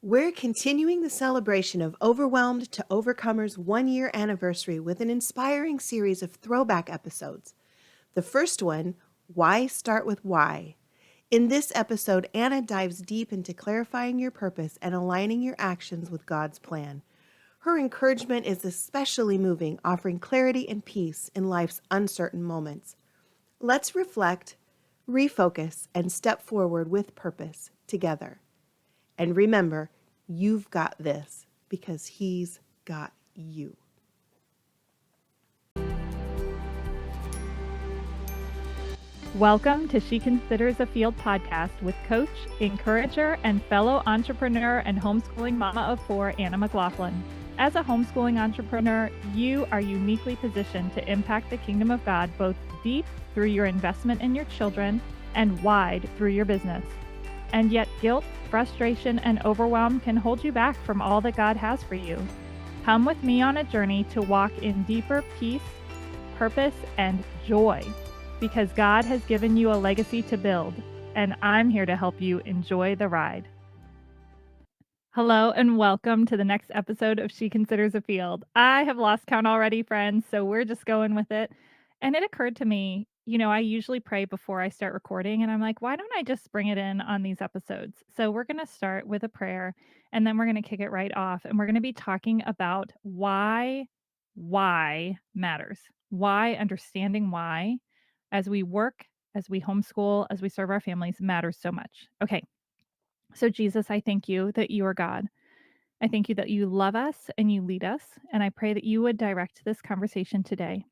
We're continuing the celebration of Overwhelmed to Overcomer's 1 year anniversary with an inspiring series of throwback episodes. The first one, Why Start with Why? In this episode, Anna dives deep into clarifying your purpose and aligning your actions with God's plan. Her encouragement is especially moving, offering clarity and peace in life's uncertain moments. Let's reflect, refocus, and step forward with purpose together. And remember, you've got this because He's got you. Welcome to She Considers a Field podcast with coach, encourager, and fellow entrepreneur and homeschooling mama of four, Anna McLaughlin. As a homeschooling entrepreneur, you are uniquely positioned to impact the kingdom of God both deep through your investment in your children and wide through your business. And yet guilt, frustration, and overwhelm can hold you back from all that God has for you. Come with me on a journey to walk in deeper peace, purpose, and joy, because God has given you a legacy to build, and I'm here to help you enjoy the ride. Hello, and welcome to the next episode of She Considers a Field. I have lost count already, friends, so we're just going with it. And it occurred to me, I usually pray before I start recording, and I'm like, why don't I just bring it in on these episodes? So we're going to start with a prayer, and then we're going to kick it right off, and we're going to be talking about why matters, why understanding why as we work, as we homeschool, as we serve our families matters so much. Okay. So, Jesus, I thank you that you are God. I thank you that you love us and you lead us. And I pray that you would direct this conversation today,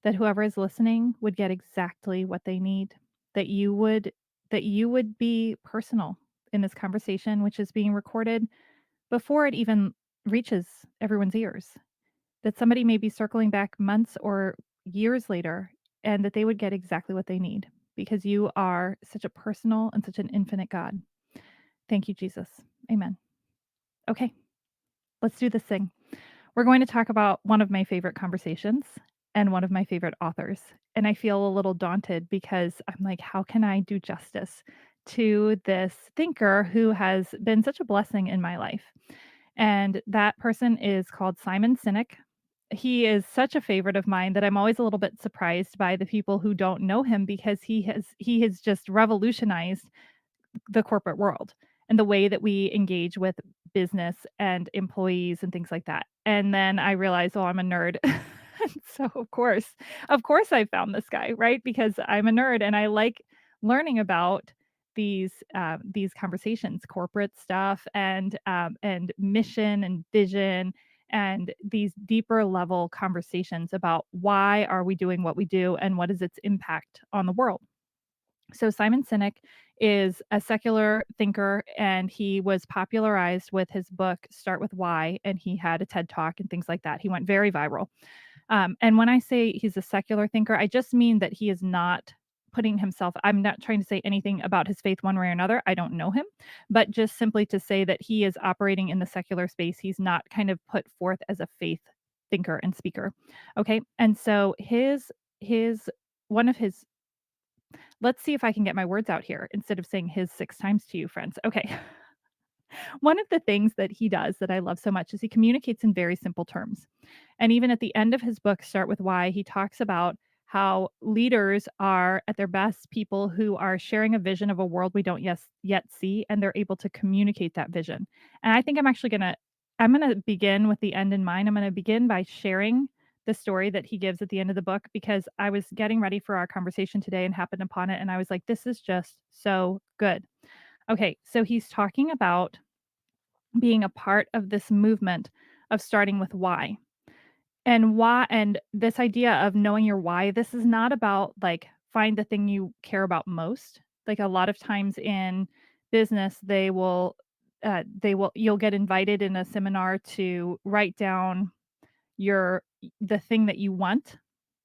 that whoever is listening would get exactly what they need, that you would be personal in this conversation, which is being recorded before it even reaches everyone's ears, that somebody may be circling back months or years later and that they would get exactly what they need because you are such a personal and such an infinite God. Thank you, Jesus. Amen. Okay, let's do this thing. We're going to talk about one of my favorite conversations and one of my favorite authors. And I feel a little daunted because I'm like, how can I do justice to this thinker who has been such a blessing in my life? And that person is called Simon Sinek. He is such a favorite of mine that I'm always a little bit surprised by the people who don't know him because he has just revolutionized the corporate world and the way that we engage with business and employees and things like that. And then I realized, oh, I'm a nerd. So of course I found this guy, right? Because I'm a nerd and I like learning about these conversations, corporate stuff and mission and vision and these deeper level conversations about why are we doing what we do and what is its impact on the world. So Simon Sinek is a secular thinker and he was popularized with his book Start with Why, and he had a TED Talk and things like that. He went very viral. And when I say he's a secular thinker, I just mean that he is not putting himself, I'm not trying to say anything about his faith one way or another. I don't know him, but just simply to say that he is operating in the secular space. He's not kind of put forth as a faith thinker and speaker. Okay. And so his one of his let's see if I can get my words out here instead of saying his 6 times to you, friends. Okay. One of the things that he does that I love so much is he communicates in very simple terms. And even at the end of his book, Start with Why, he talks about how leaders are at their best people who are sharing a vision of a world we don't yet see, and they're able to communicate that vision. And I think I'm going to begin with the end in mind. I'm going to begin by sharing the story that he gives at the end of the book because I was getting ready for our conversation today and happened upon it and I was like, this is just so good. Okay, so he's talking about being a part of this movement of starting with why. And this idea of knowing your why, this is not about like find the thing you care about most. Like a lot of times in business, you'll get invited in a seminar to write down the thing that you want.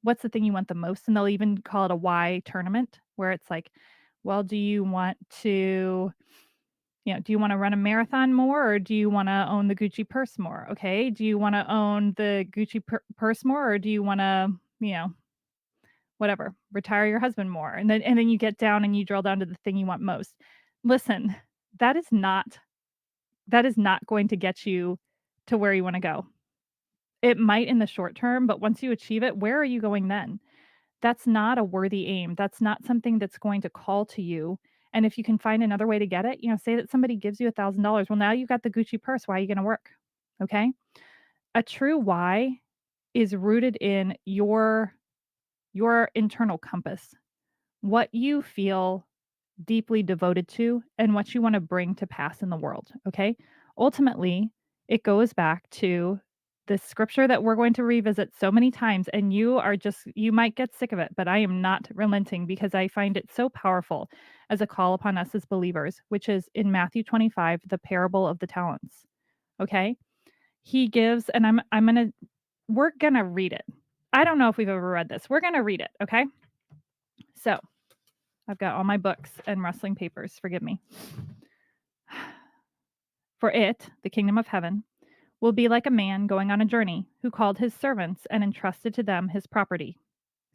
What's the thing you want the most? And they'll even call it a why tournament where it's like, well, do you want to run a marathon more or do you want to own the Gucci purse more? Okay. Do you want to own the Gucci purse more or do you want to, whatever, retire your husband more? And then you get down and you drill down to the thing you want most. Listen, that is not That is not going to get you to where you wanna go. It might in the short term, but once you achieve it, where are you going then? That's not a worthy aim. That's not something that's going to call to you. And if you can find another way to get it, say that somebody gives you $1,000. Well, now you got the Gucci purse. Why are you gonna work? Okay? A true why is rooted in your internal compass, what you feel deeply devoted to and what you want to bring to pass in the world, okay? Ultimately, it goes back to the scripture that we're going to revisit so many times, and you might get sick of it, but I am not relenting because I find it so powerful as a call upon us as believers, which is in Matthew 25, the parable of the talents. Okay? He gives, and we're gonna read it. I don't know if we've ever read this. We're gonna read it, okay? So I've got all my books and wrestling papers, forgive me. For it, the kingdom of heaven, will be like a man going on a journey who called his servants and entrusted to them his property.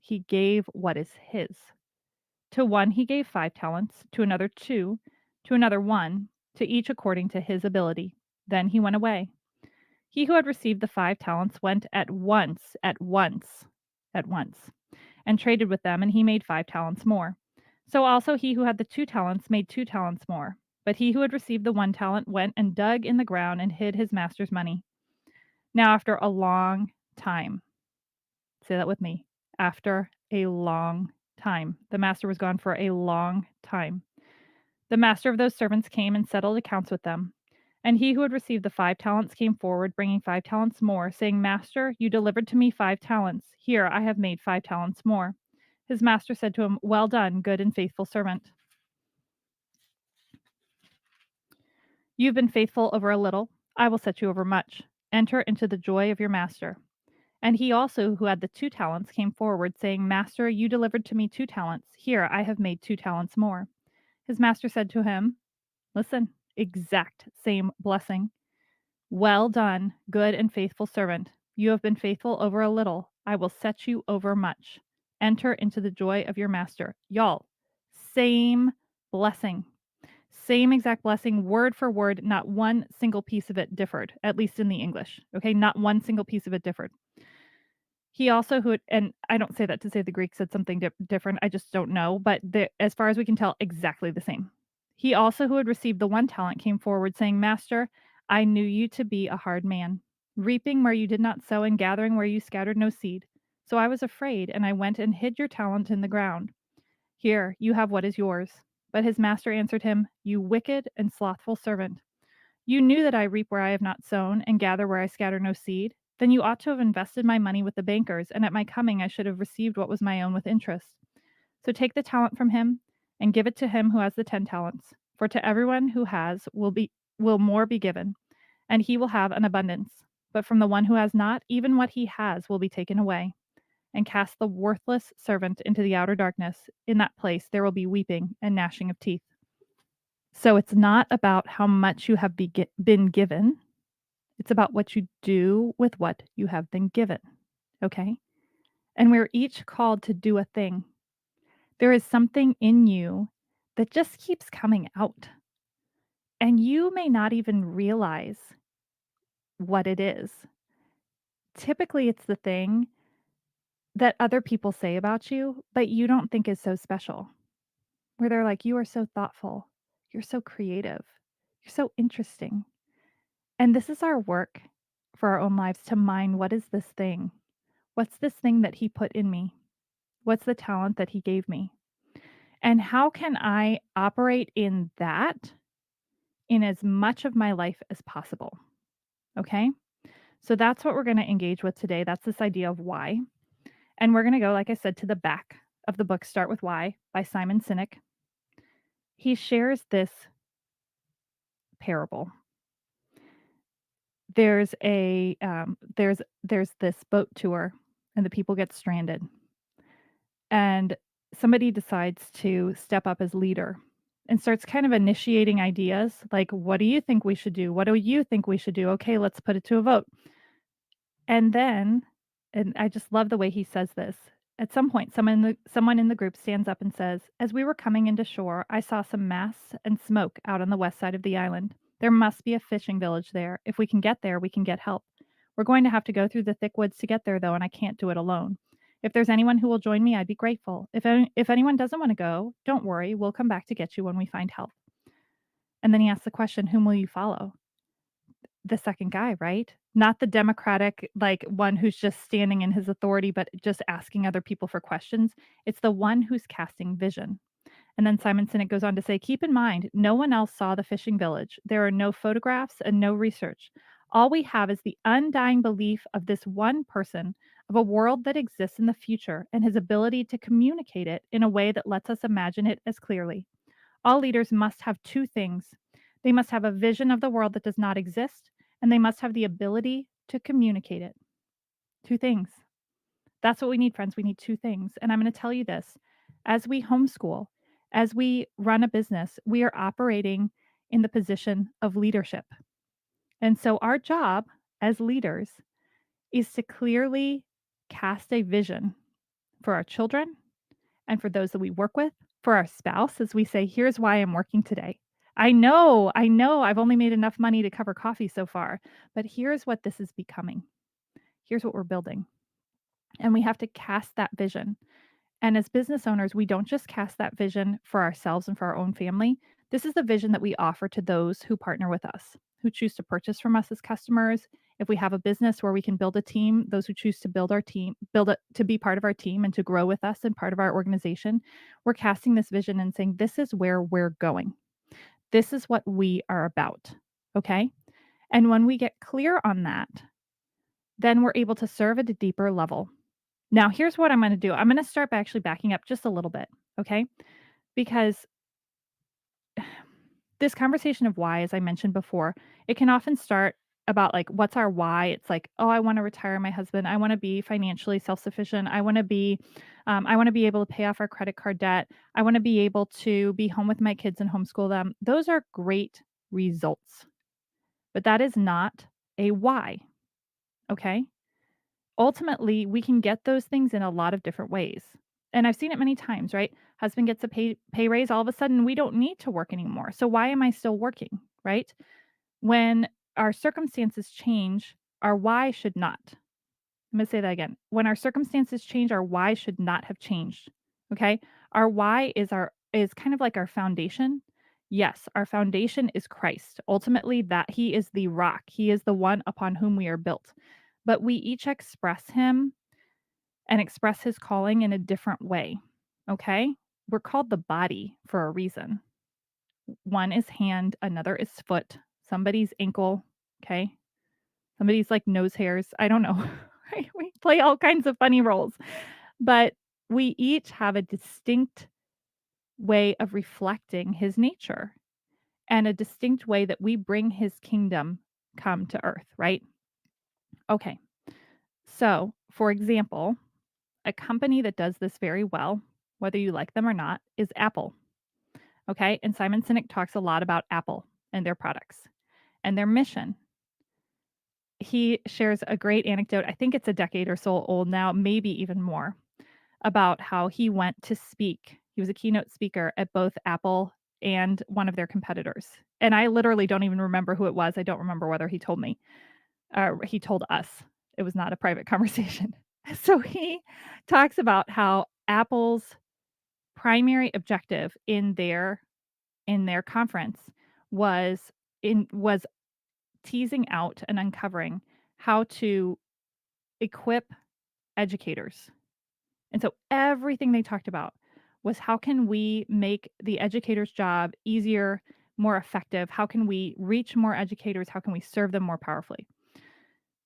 He gave what is his. To one he gave 5 talents, to another 2, to another 1, to each according to his ability. Then he went away. He who had received the 5 talents went at once, and traded with them, and he made 5 talents more. So also he who had the 2 talents made 2 talents more. But he who had received the 1 talent went and dug in the ground and hid his master's money. Now, after a long time, say that with me, after a long time, the master was gone for a long time. The master of those servants came and settled accounts with them. And he who had received the 5 talents came forward, bringing 5 talents more, saying, Master, you delivered to me 5 talents. Here I have made 5 talents more. His master said to him, Well done, good and faithful servant. You've been faithful over a little. I will set you over much. Enter into the joy of your master. And he also, who had the 2 talents, came forward, saying, Master, you delivered to me 2 talents. Here I have made 2 talents more. His master said to him, Listen, exact same blessing. Well done, good and faithful servant. You have been faithful over a little. I will set you over much. Enter into the joy of your master. Y'all, same blessing. Same exact blessing, word for word. Not one single piece of it differed, at least in the English. Okay, not one single piece of it differed. He also who and I don't say that to say the Greek said something different, I just don't know, but as far as we can tell, exactly the same. He also who had received the 1 talent came forward, saying, Master, I knew you to be a hard man, reaping where you did not sow and gathering where you scattered no seed. So I was afraid, and I went and hid your talent in the ground. Here, you have what is yours. But his master answered him, You wicked and slothful servant. You knew that I reap where I have not sown, and gather where I scatter no seed. Then you ought to have invested my money with the bankers, and at my coming I should have received what was my own with interest. So take the talent from him, and give it to him who has the 10 talents. For to everyone who has will more be given, and he will have an abundance. But from the one who has not, even what he has will be taken away. And cast the worthless servant into the outer darkness. In that place there will be weeping and gnashing of teeth. So it's not about how much you have been given. It's about what you do with what you have been given. Okay? And we're each called to do a thing. There is something in you that just keeps coming out. And you may not even realize what it is. Typically, it's the thing that other people say about you, but you don't think is so special. Where they're like, you are so thoughtful. You're so creative. You're so interesting. And this is our work for our own lives to mine what is this thing? What's this thing that he put in me? What's the talent that he gave me? And how can I operate in that in as much of my life as possible? Okay? So that's what we're going to engage with today. That's this idea of why. And we're going to go, like I said, to the back of the book, Start With Why by Simon Sinek. He shares this parable. There's this boat tour, and the people get stranded. And somebody decides to step up as leader and starts kind of initiating ideas like, what do you think we should do? What do you think we should do? Okay, let's put it to a vote. And then, and I just love the way he says this. At some point, someone in the group stands up and says, As we were coming into shore, I saw some masts and smoke out on the west side of the island. There must be a fishing village there. If we can get there, we can get help. We're going to have to go through the thick woods to get there, though, and I can't do it alone. If there's anyone who will join me, I'd be grateful. If anyone doesn't want to go, don't worry. We'll come back to get you when we find help. And then he asks the question, whom will you follow? The second guy, right? Not the democratic, like, one who's just standing in his authority, but just asking other people for questions. It's the one who's casting vision. And then Simon Sinek goes on to say, keep in mind, no one else saw the fishing village. There are no photographs and no research. All we have is the undying belief of this one person of a world that exists in the future and his ability to communicate it in a way that lets us imagine it as clearly. All leaders must have two things. They must have a vision of the world that does not exist, and they must have the ability to communicate it. Two things. That's what we need, friends. We need two things. And I'm going to tell you this, as we homeschool, as we run a business, we are operating in the position of leadership. And so our job as leaders is to clearly cast a vision for our children and for those that we work with, for our spouse, as we say, here's why I'm working today. I know I've only made enough money to cover coffee so far, but here's what this is becoming. Here's what we're building. And we have to cast that vision. And as business owners, we don't just cast that vision for ourselves and for our own family. This is the vision that we offer to those who partner with us, who choose to purchase from us as customers. If we have a business where we can build a team, those who choose to build our team, build it to be part of our team and to grow with us and part of our organization, we're casting this vision and saying, this is where we're going. This is what we are about. Okay. And when we get clear on that, then we're able to serve at a deeper level. Now, here's what I'm going to do. I'm going to start by actually backing up just a little bit, okay? Because this conversation of why, as I mentioned before, it can often start about like, what's our why? It's like, oh, I want to retire my husband. I want to be financially self-sufficient. I want to be able to pay off our credit card debt. I want to be able to be home with my kids and homeschool them. Those are great results, but that is not a why, okay? Ultimately, we can get those things in a lot of different ways. And I've seen it many times, right? Husband gets a pay raise, all of a sudden we don't need to work anymore. So why am I still working, right? When our circumstances change, our why should not. I'm going to say that again. When our circumstances change, our why should not have changed. Okay? Our why is kind of like our foundation. Yes, our foundation is Christ. Ultimately, that he is the rock. He is the one upon whom we are built. But we each express him and express his calling in a different way. Okay? We're called the body for a reason. One is hand, another is foot, somebody's ankle, okay? Somebody's like nose hairs. I don't know. Right? We play all kinds of funny roles, but we each have a distinct way of reflecting his nature and a distinct way that we bring his kingdom come to earth, right? Okay. So, for example, a company that does this very well, whether you like them or not, is Apple. Okay. And Simon Sinek talks a lot about Apple and their products and their mission. He shares a great anecdote. I think it's a decade or so old now, maybe even more, about how he went to speak. He was a keynote speaker at both Apple and one of their competitors. And I literally don't even remember who it was. I don't remember whether he told me or he told us. It was not a private conversation. So he talks about how Apple's primary objective in their conference was was teasing out and uncovering how to equip educators. And so everything they talked about was how can we make the educator's job easier, more effective? How can we reach more educators? How can we serve them more powerfully?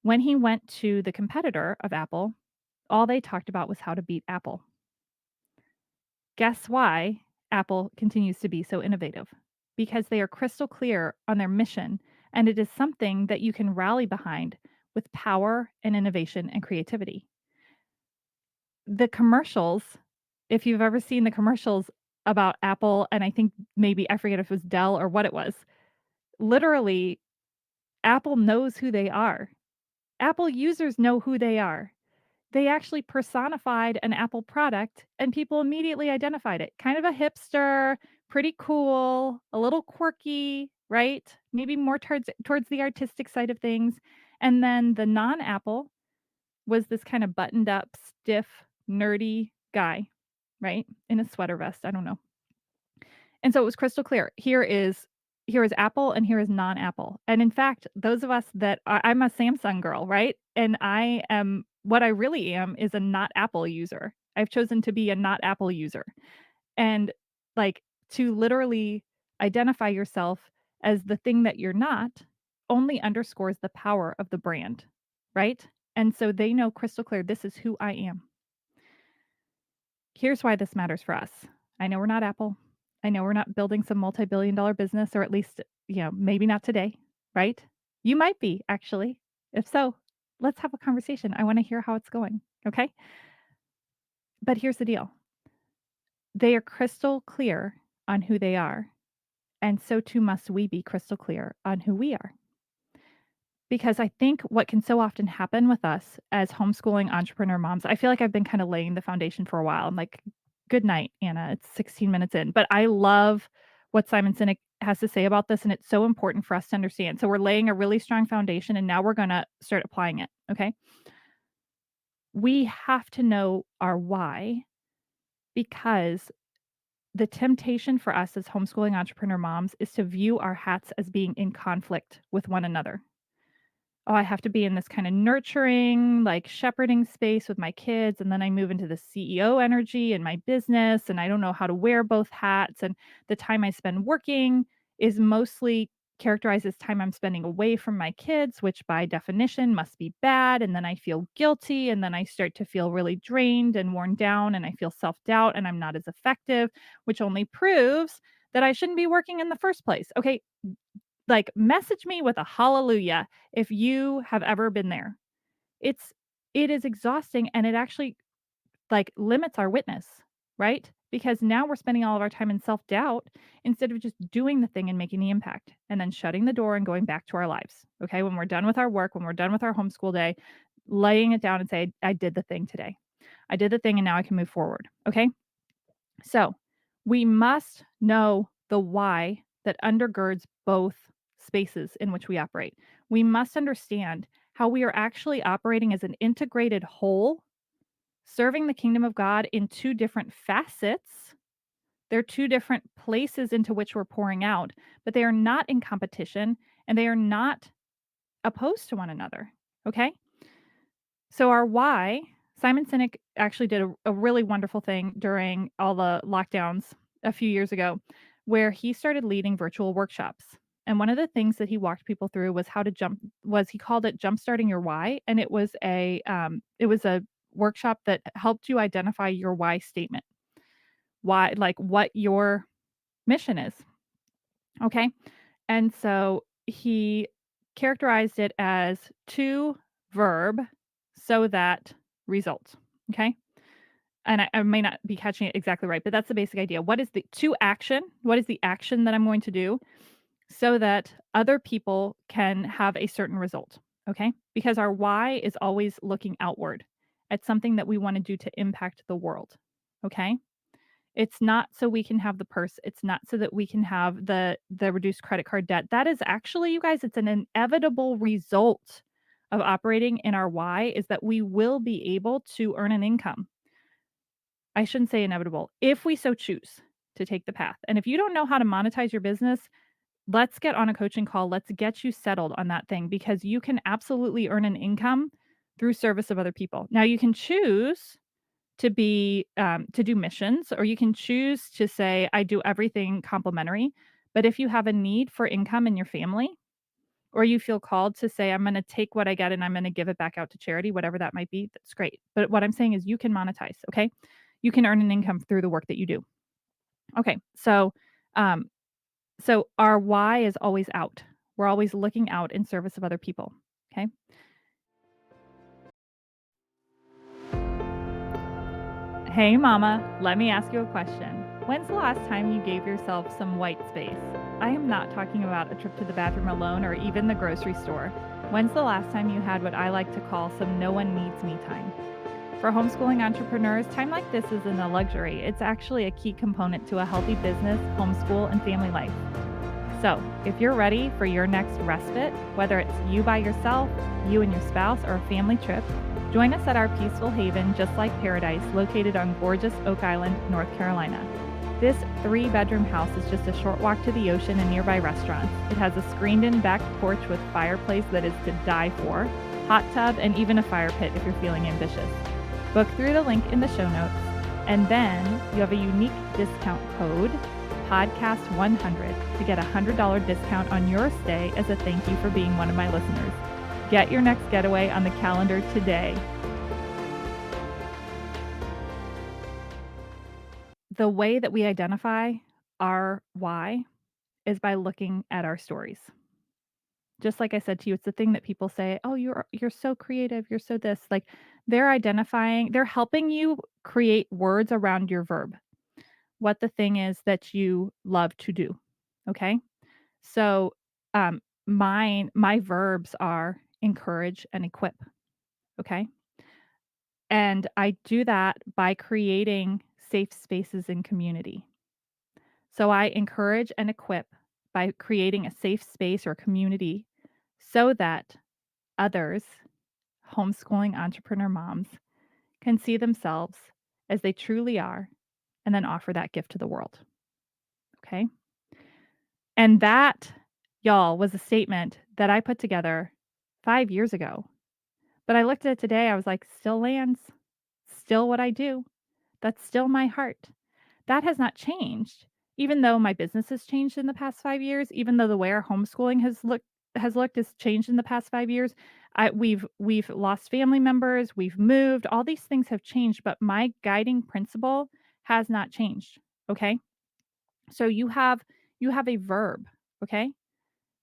When he went to the competitor of Apple, all they talked about was how to beat Apple. Guess why Apple continues to be so innovative? Because they are crystal clear on their mission, and it is something that you can rally behind with power and innovation and creativity. The commercials, if you've ever seen the commercials about Apple, and I think maybe I forget if it was Dell or what it was, literally, Apple knows who they are. Apple users know who they are. They actually personified an Apple product and people immediately identified it. Kind of a hipster, pretty cool, a little quirky, right? Maybe more towards the artistic side of things. And then the non-Apple was this kind of buttoned up, stiff, nerdy guy, right? In a sweater vest. I don't know. And so it was crystal clear. Here is Apple and here is non-Apple. And in fact, those of us that I'm a Samsung girl, right? And I am what I really am is a not Apple user. I've chosen to be a not Apple user. And like to literally identify yourself as the thing that you're not only underscores the power of the brand, right? And so they know crystal clear this is who I am. Here's why this matters for us. I know we're not Apple. I know we're not building some multi-billion dollar business, or at least, maybe not today, right? You might be, actually. If so, let's have a conversation. I want to hear how it's going. Okay. But here's the deal, they are crystal clear on who they are. And so too must we be crystal clear on who we are. Because I think what can so often happen with us as homeschooling entrepreneur moms, I feel like I've been kind of laying the foundation for a while. I'm like, good night, Anna. It's 16 minutes in. But I love what Simon Sinek has to say about this. And it's so important for us to understand. So we're laying a really strong foundation and now we're going to start applying it. Okay. We have to know our why, because the temptation for us as homeschooling entrepreneur moms is to view our hats as being in conflict with one another. Oh, I have to be in this kind of nurturing, like shepherding space with my kids. And then I move into the CEO energy in my business. And I don't know how to wear both hats. And the time I spend working is mostly characterized as time I'm spending away from my kids, which by definition must be bad. And then I feel guilty. And then I start to feel really drained and worn down. And I feel self doubt and I'm not as effective, which only proves that I shouldn't be working in the first place. Okay, like, message me with a hallelujah if you have ever been there. It is exhausting and it actually, like, limits our witness, right? Because now we're spending all of our time in self-doubt instead of just doing the thing and making the impact and then shutting the door and going back to our lives, okay? When we're done with our work, when we're done with our homeschool day, laying it down and say, "I did the thing today. I did the thing and now I can move forward," okay? So, we must know the why that undergirds both spaces in which we operate. We must understand how we are actually operating as an integrated whole, serving the kingdom of God in two different facets. They're two different places into which we're pouring out, but they are not in competition and they are not opposed to one another. Okay? So, our why, Simon Sinek actually did a really wonderful thing during all the lockdowns a few years ago, where he started leading virtual workshops. And one of the things that he walked people through was how to he called it jumpstarting your why. And it was a workshop that helped you identify your why statement, why, like what your mission is. Okay. And so he characterized it as to verb so that result. Okay. And I may not be catching it exactly right, but that's the basic idea. What is the to action? What is the action that I'm going to do so that other people can have a certain result? Okay. Because our why is always looking outward at something that we want to do to impact the world. Okay. It's not so we can have the purse. It's not so that we can have the reduced credit card debt. That is actually, you guys, it's an inevitable result of operating in our why is that we will be able to earn an income. I shouldn't say inevitable, if we so choose to take the path. And if you don't know how to monetize your business, let's get on a coaching call. Let's get you settled on that thing because you can absolutely earn an income through service of other people. Now you can choose to do missions, or you can choose to say, I do everything complimentary. But if you have a need for income in your family, or you feel called to say, I'm going to take what I get and I'm going to give it back out to charity, whatever that might be, that's great. But what I'm saying is you can monetize, okay? You can earn an income through the work that you do. Okay, so our why is always out. We're always looking out in service of other people, okay? Hey, Mama, let me ask you a question. When's the last time you gave yourself some white space? I am not talking about a trip to the bathroom alone or even the grocery store. When's the last time you had what I like to call some no one needs me time? For homeschooling entrepreneurs, time like this isn't a luxury. It's actually a key component to a healthy business, homeschool, and family life. So, if you're ready for your next respite, whether it's you by yourself, you and your spouse, or a family trip, join us at our peaceful haven, Just Like Paradise, located on gorgeous Oak Island, North Carolina. This 3-bedroom house is just a short walk to the ocean and nearby restaurants. It has a screened-in back porch with fireplace that is to die for, hot tub, and even a fire pit if you're feeling ambitious. Book through the link in the show notes, and then you have a unique discount code, podcast100, to get a $100 discount on your stay as a thank you for being one of my listeners. Get your next getaway on the calendar today. The way that we identify our why is by looking at our stories. Just like I said to you, it's the thing that people say, "Oh, you're so creative, you're so this." Like, they're helping you create words around your verb, what the thing is that you love to do, okay? So, my verbs are encourage and equip, okay? And I do that by creating safe spaces in community. So I encourage and equip by creating a safe space or community so that others, homeschooling entrepreneur moms, can see themselves as they truly are and then offer that gift to the world. Okay. And that, y'all, was a statement that I put together 5 years ago. But I looked at it today, I was like, still lands, still what I do. That's still my heart. That has not changed. Even though my business has changed in the past 5 years, even though the way our homeschooling has changed in the past 5 years. We've lost family members, we've moved, all these things have changed, but my guiding principle has not changed, okay? So you have a verb, okay?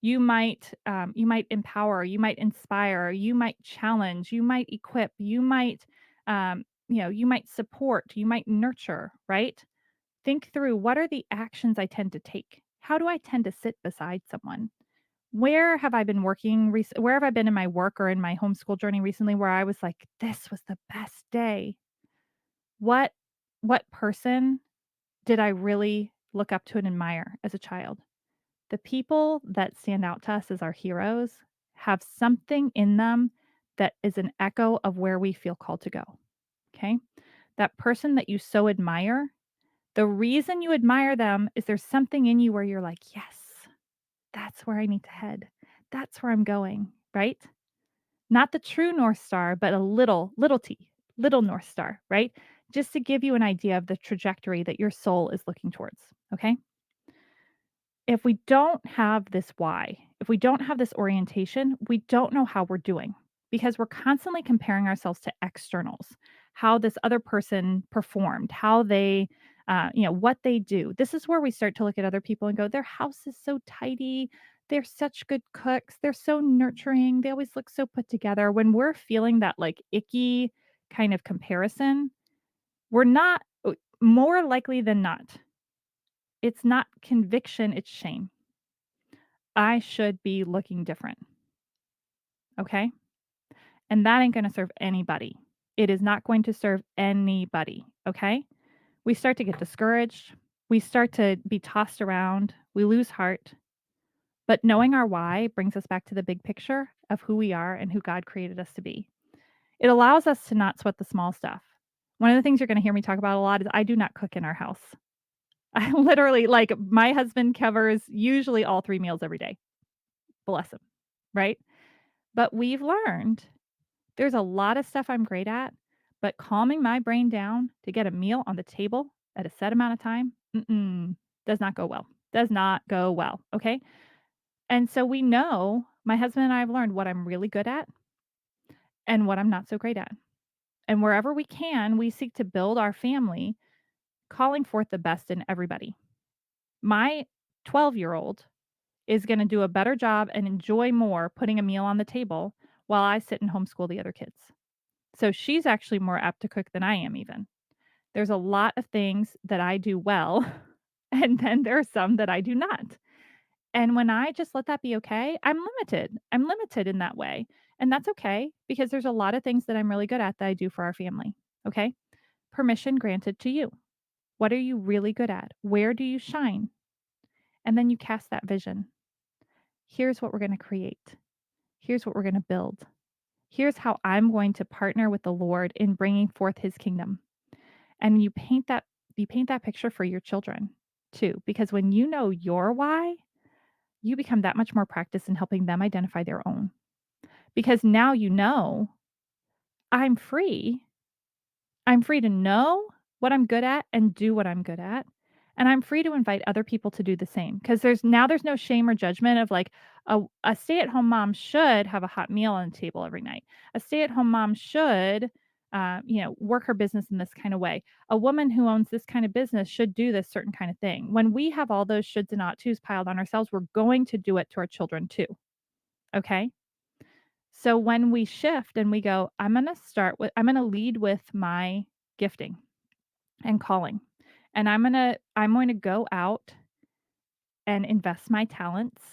You might empower, you might inspire, you might challenge, you might equip, you might support, you might nurture, right? Think through, what are the actions I tend to take? How do I tend to sit beside someone? Where have I been in my work or in my homeschool journey recently where I was like, this was the best day? What what person did I really look up to and admire as a child? The people that stand out to us as our heroes have something in them that is an echo of where we feel called to go. Okay? That person that you so admire, the reason you admire them is there's something in you where you're like, yes, that's where I need to head. That's where I'm going, right? Not the true North Star, but a little t, little North Star, right? Just to give you an idea of the trajectory that your soul is looking towards, okay? If we don't have this why, if we don't have this orientation, we don't know how we're doing because we're constantly comparing ourselves to externals, how this other person performed, how what they do. This is where we start to look at other people and go, their house is so tidy. They're such good cooks. They're so nurturing. They always look so put together. When we're feeling that like icky kind of comparison, we're not, more likely than not, it's not conviction, it's shame. I should be looking different. Okay. And that ain't going to serve anybody. It is not going to serve anybody. Okay. We start to get discouraged. We start to be tossed around. We lose heart. But knowing our why brings us back to the big picture of who we are and who God created us to be. It allows us to not sweat the small stuff. One of the things you're going to hear me talk about a lot is I do not cook in our house. I literally, like, my husband covers usually all 3 meals every day. Bless him. Right. But we've learned there's a lot of stuff I'm great at, but calming my brain down to get a meal on the table at a set amount of time, does not go well. Does not go well. Okay. And so we know, my husband and I have learned what I'm really good at and what I'm not so great at. And wherever we can, we seek to build our family, calling forth the best in everybody. My 12-year-old is going to do a better job and enjoy more putting a meal on the table while I sit and homeschool the other kids. So she's actually more apt to cook than I am even. There's a lot of things that I do well, and then there are some that I do not. And when I just let that be okay, I'm limited. I'm limited in that way. And that's okay because there's a lot of things that I'm really good at that I do for our family. Okay. Permission granted to you. What are you really good at? Where do you shine? And then you cast that vision. Here's what we're going to create. Here's what we're going to build. Here's how I'm going to partner with the Lord in bringing forth his kingdom. And you paint that picture for your children too, because when you know your why, you become that much more practiced in helping them identify their own. Because now you know, I'm free. I'm free to know what I'm good at and do what I'm good at. And I'm free to invite other people to do the same. Because there's no shame or judgment of like a stay-at-home mom should have a hot meal on the table every night. A stay-at-home mom should work her business in this kind of way. A woman who owns this kind of business should do this certain kind of thing. When we have all those shoulds and ought tos piled on ourselves, we're going to do it to our children too. Okay. So when we shift and we go, I'm going to lead with my gifting and calling. And I'm going to go out and invest my talents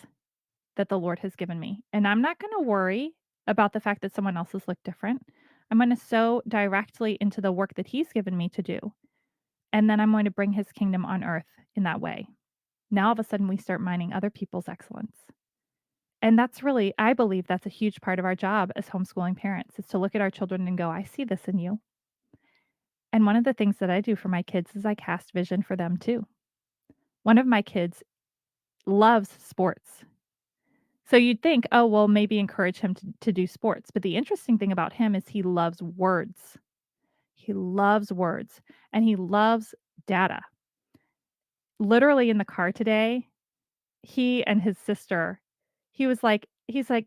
that the Lord has given me. And I'm not going to worry about the fact that someone else's look different. I'm going to sow directly into the work that he's given me to do. And then I'm going to bring his kingdom on earth in that way. Now all of a sudden we start mining other people's excellence. And I believe that's a huge part of our job as homeschooling parents, is to look at our children and go, I see this in you. And one of the things that I do for my kids is I cast vision for them too. One of my kids loves sports. So you'd think, oh, well, maybe encourage him to do sports. But the interesting thing about him is he loves words. He loves words and he loves data. Literally in the car today, he and his sister, he's like,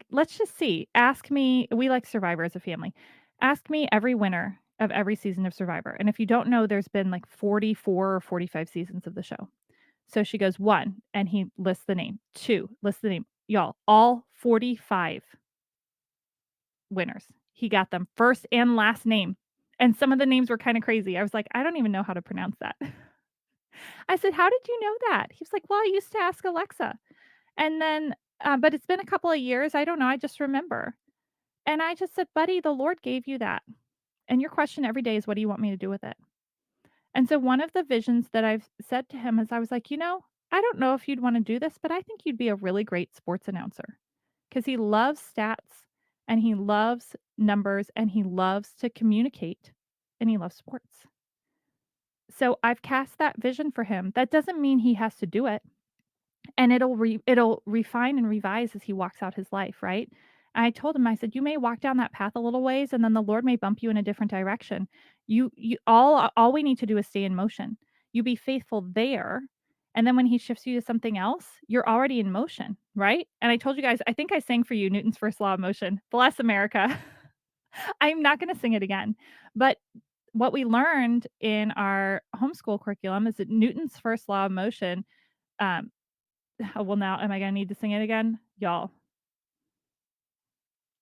let's just see. Ask me, we like Survivor as a family. Ask me every winner of every season of Survivor. And if you don't know, there's been like 44 or 45 seasons of the show. So she goes, 1, and he lists the name. 2, lists the name. Y'all, all 45 winners. He got them first and last name. And some of the names were kind of crazy. I was like, I don't even know how to pronounce that. I said, how did you know that? He was like, well, I used to ask Alexa. And then, but it's been a couple of years. I don't know. I just remember. And I just said, buddy, the Lord gave you that. And your question every day is, what do you want me to do with it? And so one of the visions that I've said to him is I was like, I don't know if you'd want to do this, but I think you'd be a really great sports announcer because he loves stats and he loves numbers and he loves to communicate and he loves sports. So I've cast that vision for him. That doesn't mean he has to do it. And it'll refine and revise as he walks out his life, right? I told him, I said, you may walk down that path a little ways and then the Lord may bump you in a different direction. All we need to do is stay in motion. You be faithful there. And then when he shifts you to something else, you're already in motion, right? And I told you guys, I think I sang for you Newton's first law of motion. Bless America. I'm not going to sing it again. But what we learned in our homeschool curriculum is that Newton's first law of motion, um, oh, well, now am I gonna need to sing it again? Y'all,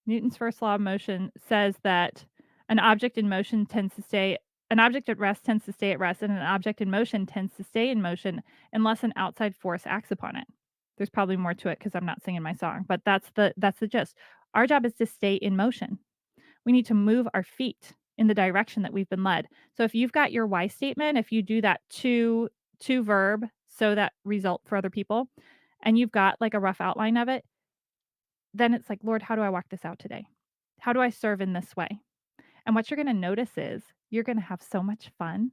Newton's first law of motion says that an object in motion tends to stay an object at rest tends to stay at rest, and an object in motion tends to stay in motion unless an outside force acts upon it. There's probably more to it because I'm not singing my song, but that's the gist. Our job is to stay in motion. We need to move our feet in the direction that we've been led. So if you've got your why statement, if you do that to verb, so that result for other people, and you've got like a rough outline of it, then it's like, Lord, how do I walk this out today? How do I serve in this way? And what you're going to notice is you're going to have so much fun.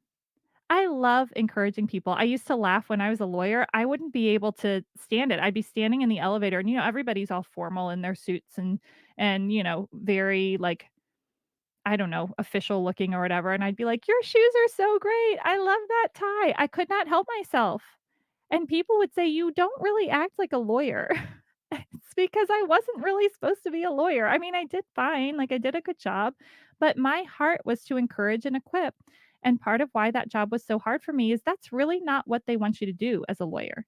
I love encouraging people. I used to laugh when I was a lawyer. I wouldn't be able to stand it. I'd be standing in the elevator and everybody's all formal in their suits and very like I don't know, official looking or whatever, and I'd be like, "Your shoes are so great. I love that tie." I could not help myself. And people would say, "You don't really act like a lawyer." It's because I wasn't really supposed to be a lawyer. I mean, I did fine, like I did a good job, but my heart was to encourage and equip. And part of why that job was so hard for me is that's really not what they want you to do as a lawyer.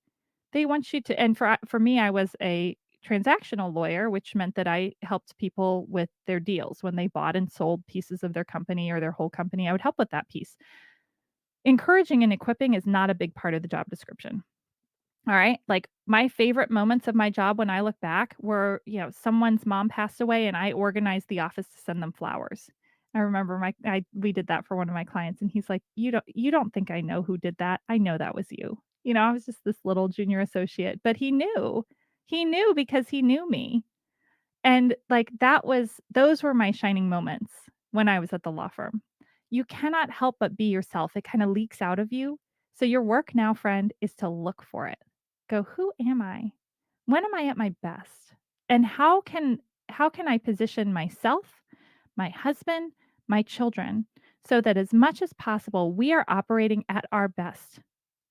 They want you to and for me, I was a transactional lawyer, which meant that I helped people with their deals when they bought and sold pieces of their company or their whole company. I would help with that piece. Encouraging and equipping is not a big part of the job description. All right. Like my favorite moments of my job when I look back were, someone's mom passed away and I organized the office to send them flowers. I remember we did that for one of my clients and he's like, you don't think I know who did that? I know that was you. I was just this little junior associate, but he knew. He knew because he knew me. And, like, those were my shining moments when I was at the law firm. You cannot help but be yourself. It kinda leaks out of you. So your work now, friend, is to look for it. Go, "Who am I? When am I at my best? And how can I position myself, my husband, my children, so that as much as possible, we are operating at our best,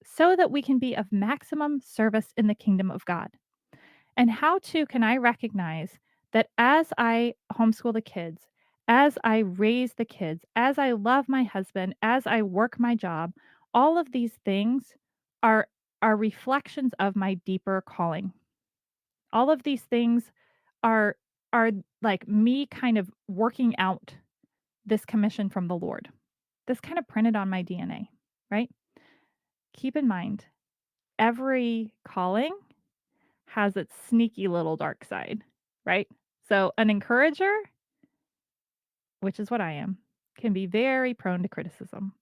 so that we can be of maximum service in the kingdom of God?" And how too can I recognize that as I homeschool the kids, as I raise the kids, as I love my husband, as I work my job, all of these things are are reflections of my deeper calling. All of these things are are like me kind of working out this commission from the Lord. This kind of printed on my DNA, right? Keep in mind, every calling has its sneaky little dark side, right? So, an encourager, which is what I am, can be very prone to criticism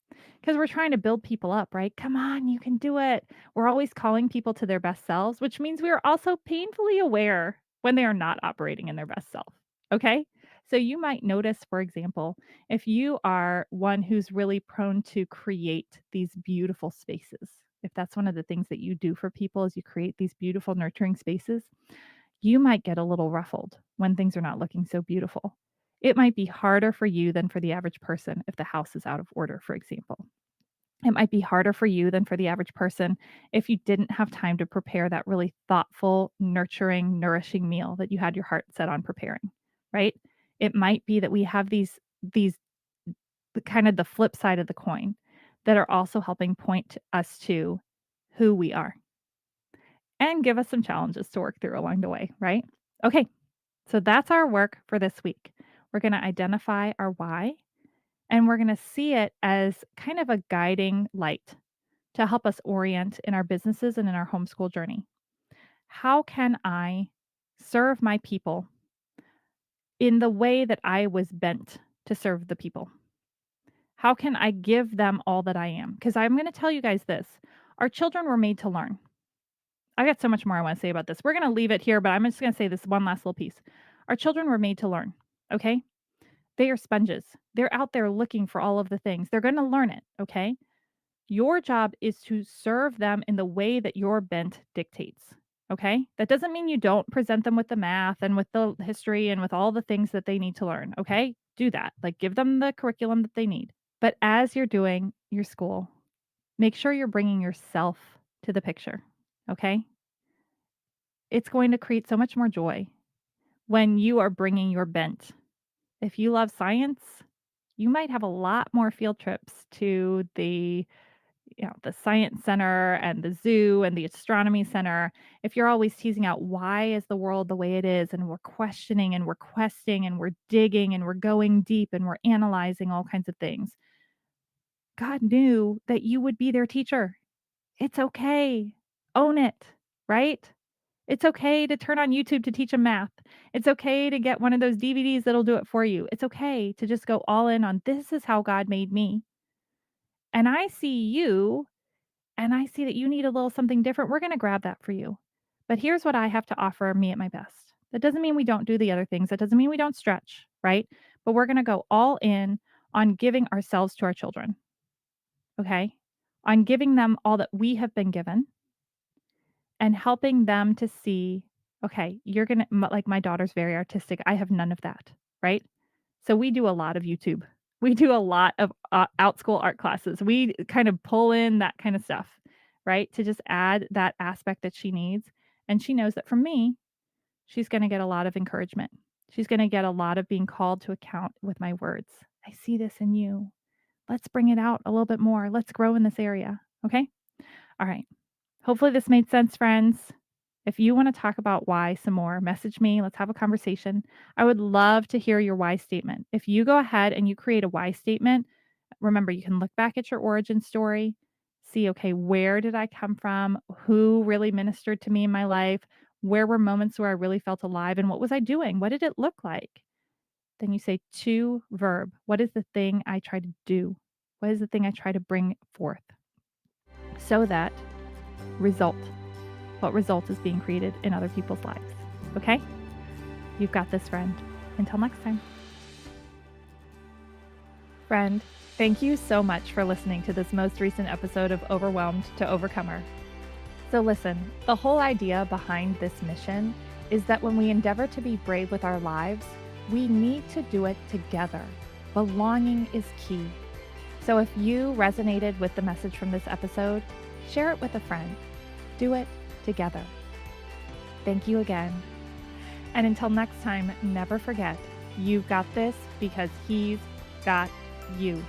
because we're trying to build people up, right? Come on, you can do it. We're always calling people to their best selves, which means we are also painfully aware when they are not operating in their best self. Okay. So, you might notice, for example, if you are one who's really prone to create these beautiful spaces, if that's one of the things that you do for people is you create these beautiful nurturing spaces, you might get a little ruffled when things are not looking so beautiful. It might be harder for you than for the average person if the house is out of order, for example. It might be harder for you than for the average person if you didn't have time to prepare that really thoughtful, nurturing, nourishing meal that you had your heart set on preparing, right? It might be that we have these the kind of the flip side of the coin that are also helping point us to who we are and give us some challenges to work through along the way, right? Okay, so that's our work for this week. We're going to identify our why and we're going to see it as kind of a guiding light to help us orient in our businesses and in our homeschool journey. How can I serve my people in the way that I was bent to serve the people? How can I give them all that I am? Because I'm going to tell you guys this, our children were made to learn. I got so much more I want to say about this. We're going to leave it here, but I'm just going to say this one last little piece. Our children were made to learn. Okay. They are sponges. They're out there looking for all of the things. They're going to learn it, okay? Your job is to serve them in the way that your bent dictates, okay? That doesn't mean you don't present them with the math and with the history and with all the things that they need to learn, okay? Do that. Like give them the curriculum that they need. But as you're doing your school, make sure you're bringing yourself to the picture, okay? It's going to create so much more joy when you are bringing your bent. If you love science, you might have a lot more field trips to the science center and the zoo and the astronomy center. If you're always teasing out why is the world the way it is and we're questioning and we're questing and we're digging and we're going deep and we're analyzing all kinds of things. God knew that you would be their teacher. It's okay. Own it, right? It's okay to turn on YouTube to teach them math. It's okay to get one of those DVDs that'll do it for you. It's okay to just go all in on this is how God made me. And I see you and I see that you need a little something different. We're going to grab that for you. But here's what I have to offer me at my best. That doesn't mean we don't do the other things. That doesn't mean we don't stretch, right? But we're going to go all in on giving ourselves to our children, okay? On giving them all that we have been given and helping them to see, okay, you're going to, like my daughter's very artistic. I have none of that, right? So we do a lot of YouTube. We do a lot of out school art classes. We kind of pull in that kind of stuff, right? To just add that aspect that she needs. And she knows that from me, she's going to get a lot of encouragement. She's going to get a lot of being called to account with my words. I see this in you. Let's bring it out a little bit more. Let's grow in this area. Okay. All right. Hopefully this made sense, friends. If you want to talk about why some more, message me. Let's have a conversation. I would love to hear your why statement. If you go ahead and you create a why statement, remember you can look back at your origin story, see, okay, where did I come from? Who really ministered to me in my life? Where were moments where I really felt alive? And what was I doing? What did it look like? Then you say to verb. What is the thing I try to do? What is the thing I try to bring forth? So that result. What result is being created in other people's lives? Okay? You've got this, friend. Until next time. Friend, thank you so much for listening to this most recent episode of Overwhelmed to Overcomer. So listen, the whole idea behind this mission is that when we endeavor to be brave with our lives, we need to do it together. Belonging is key. So if you resonated with the message from this episode, share it with a friend. Do it together. Thank you again. And until next time, never forget, you've got this because he's got you.